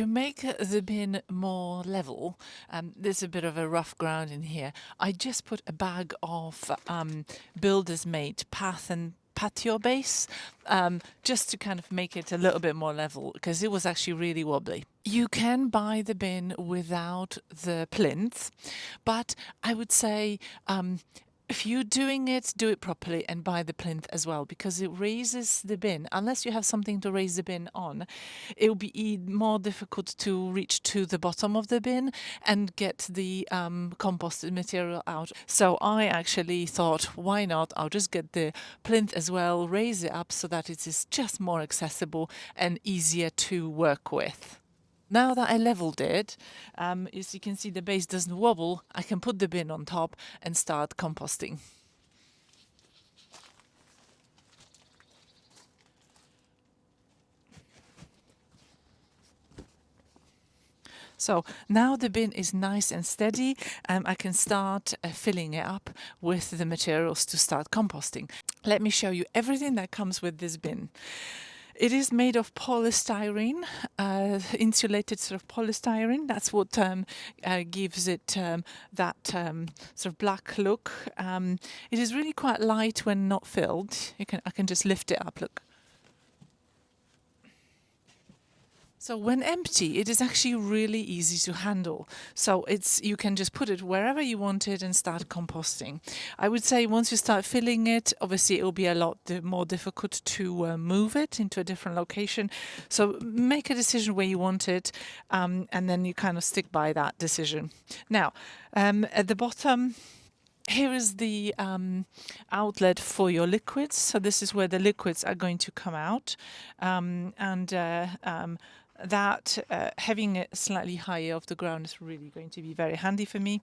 To make the bin more level, there's a bit of a rough ground in here. I just put a bag of builder's made path and patio base, just to kind of make it a little bit more level, because it was actually really wobbly. You can buy the bin without the plinth, but I would say if you're doing it, do it properly and buy the plinth as well, because it raises the bin. Unless you have something to raise the bin on, it will be more difficult to reach to the bottom of the bin and get the composted material out. So I actually thought, why not? I'll just get the plinth as well, raise it up so that it is just more accessible and easier to work with. Now that I leveled it, as you can see the base doesn't wobble, I can put the bin on top and start composting. So now the bin is nice and steady, I can start filling it up with the materials to start composting. Let me show you everything that comes with this bin. It is made of polystyrene, insulated sort of polystyrene. That's what gives it that sort of black look. It is really quite light when not filled. I can just lift it up. Look. So when empty, it is actually really easy to handle. So you can just put it wherever you want it and start composting. I would say once you start filling it, obviously it will be a lot more difficult to move it into a different location. So make a decision where you want it, and then you kind of stick by that decision. Now, at the bottom, here is the outlet for your liquids. So this is where the liquids are going to come out, having it slightly higher off the ground is really going to be very handy for me.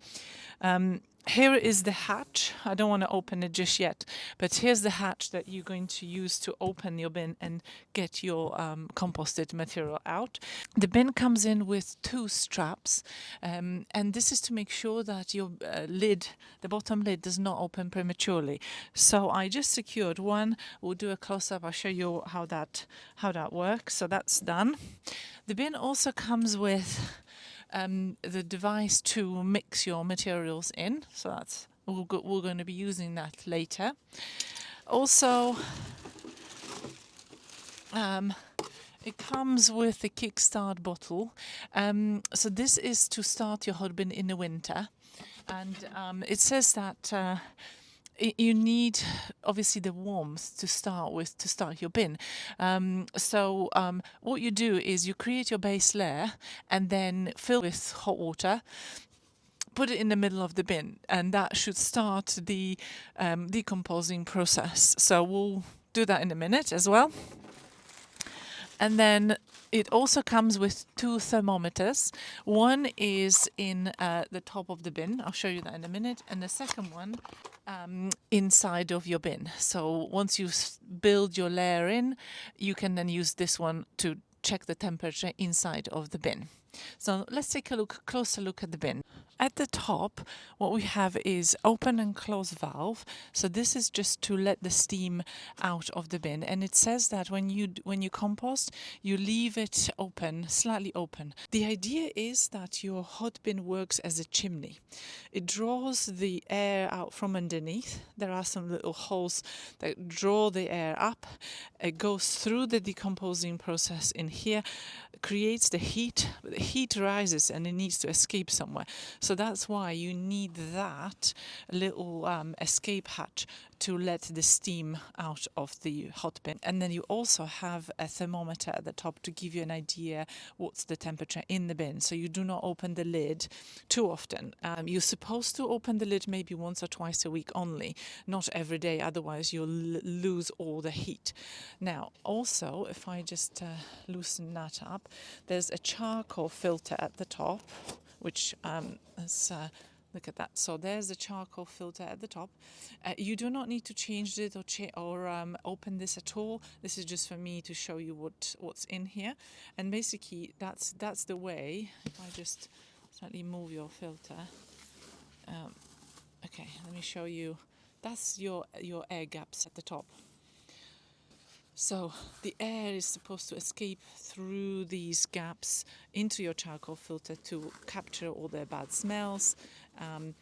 Here is the hatch. I don't want to open it just yet, but here's the hatch that you're going to use to open your bin and get your composted material out. The bin comes in with 2 straps, and this is to make sure that your lid, the bottom lid, does not open prematurely. So I just secured one. We'll do a close-up. I'll show you how that works. So that's done. The bin also comes with the device to mix your materials in, so that's we're going to be using that later. Also, it comes with a kickstart bottle. So this is to start your hotbin in the winter, and it says that you need obviously the warmth to start with to start your bin. So what you do is you create your base layer and then fill with hot water, put it in the middle of the bin, and that should start the decomposing process. So we'll do that in a minute as well. And then it also comes with 2 thermometers. One is in the top of the bin. I'll show you that in a minute. And the second one inside of your bin. So once you build your layer in, you can then use this one to check the temperature inside of the bin. So let's take a closer look at the bin. At the top, what we have is open and close valve. So this is just to let the steam out of the bin. And it says that when you compost, you leave it open, slightly open. The idea is that your hot bin works as a chimney. It draws the air out from underneath. There are some little holes that draw the air up. It goes through the decomposing process in here, creates the heat, but the heat rises and it needs to escape somewhere. So that's why you need that little escape hatch to let the steam out of the hot bin. And then you also have a thermometer at the top to give you an idea what's the temperature in the bin. So you do not open the lid too often. You're supposed to open the lid maybe once or twice a week only, not every day, otherwise you'll lose all the heat. Now, also, if I just loosen that up, there's a charcoal filter at the top, which look at that. So there's the charcoal filter at the top. You do not need to change it or open this at all. This is just for me to show you what's in here. And basically, that's the way. If I just slightly move your filter. Okay, let me show you. That's your air gaps at the top. So the air is supposed to escape through these gaps into your charcoal filter to capture all the bad smells. And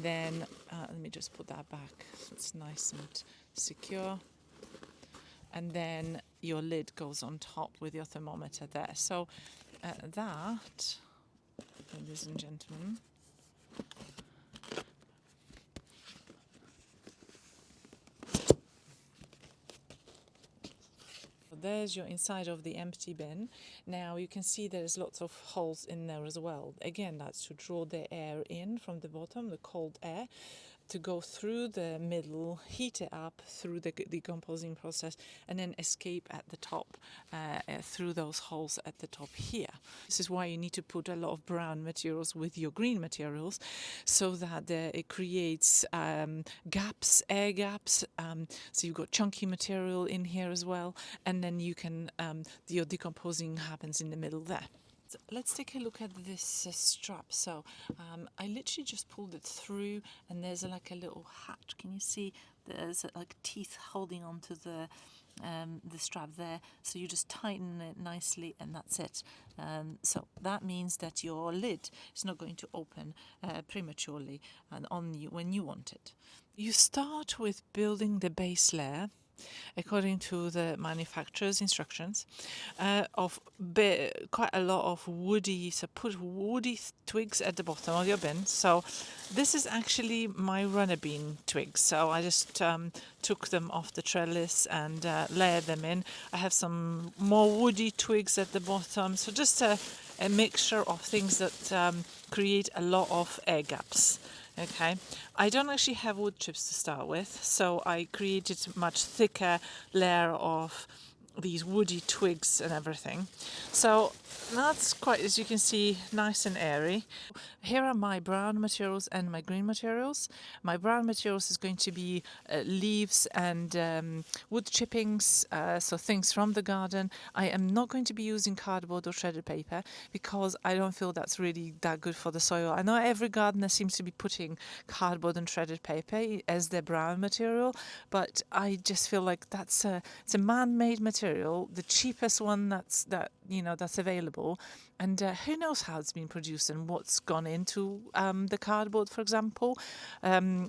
then, let me just put that back so it's nice and secure. And then your lid goes on top with your thermometer there. So that, ladies and gentlemen, there's your inside of the empty bin. Now you can see there's lots of holes in there as well. Again, that's to draw the air in from the bottom, the cold air, to go through the middle, heat it up through the decomposing process, and then escape at the top through those holes at the top here. This is why you need to put a lot of brown materials with your green materials, so that it creates gaps, air gaps. So you've got chunky material in here as well, and then you can your decomposing happens in the middle there. So let's take a look at this strap. So I literally just pulled it through, and there's like a little hatch. Can you see? There's like teeth holding onto the strap there. So you just tighten it nicely, and that's it. So that means that your lid is not going to open prematurely and on you when you want it. You start with building the base layer according to the manufacturer's instructions, of quite a lot of woody, so put woody twigs at the bottom of your bin. So this is actually my runner bean twigs. So I just took them off the trellis and layered them in. I have some more woody twigs at the bottom. So just a mixture of things that create a lot of air gaps. Okay, I don't actually have wood chips to start with, so I created a much thicker layer of these woody twigs and everything. So that's quite, as you can see, nice and airy. Here are my brown materials and my green materials. My brown materials is going to be leaves and wood chippings, so things from the garden. I am not going to be using cardboard or shredded paper because I don't feel that's really that good for the soil. I know every gardener seems to be putting cardboard and shredded paper as their brown material, but I just feel like it's a man-made material, the cheapest one that's available, and who knows how it's been produced and what's gone into the cardboard, for example.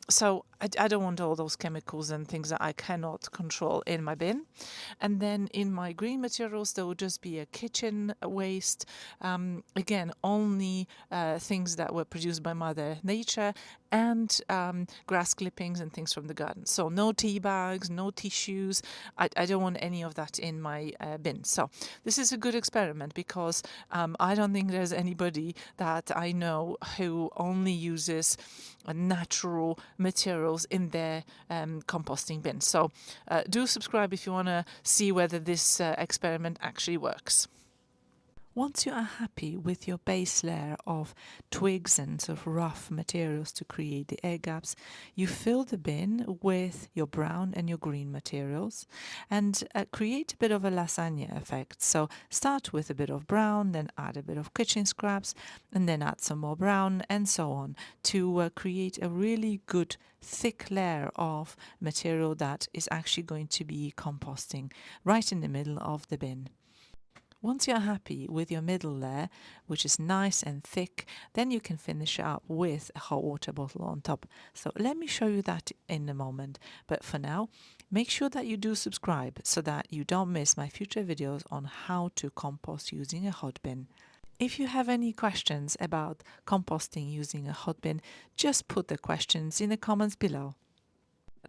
So I don't want all those chemicals and things that I cannot control in my bin. And then in my green materials, there will just be a kitchen waste. Again, only things that were produced by Mother Nature, and grass clippings and things from the garden. So no tea bags, no tissues. I don't want any of that in my bin. So this is a good experiment because I don't think there's anybody that I know who only uses natural materials in their composting bin. So do subscribe if you want to see whether this experiment actually works. Once you are happy with your base layer of twigs and sort of rough materials to create the air gaps, you fill the bin with your brown and your green materials and create a bit of a lasagna effect. So start with a bit of brown, then add a bit of kitchen scraps, and then add some more brown, and so on, to create a really good thick layer of material that is actually going to be composting right in the middle of the bin. Once you're happy with your middle layer, which is nice and thick, then you can finish it up with a hot water bottle on top. So let me show you that in a moment. But for now, make sure that you do subscribe so that you don't miss my future videos on how to compost using a hot bin. If you have any questions about composting using a hot bin, just put the questions in the comments below.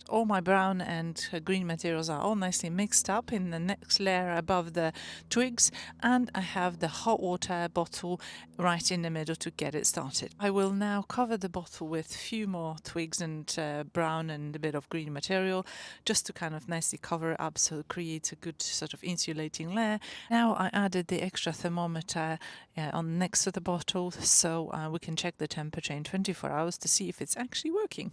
All my brown and green materials are all nicely mixed up in the next layer above the twigs, and I have the hot water bottle right in the middle to get it started. I will now cover the bottle with a few more twigs and brown and a bit of green material, just to kind of nicely cover it up so it creates a good sort of insulating layer. Now I added the extra thermometer on next to the bottle, so we can check the temperature in 24 hours to see if it's actually working.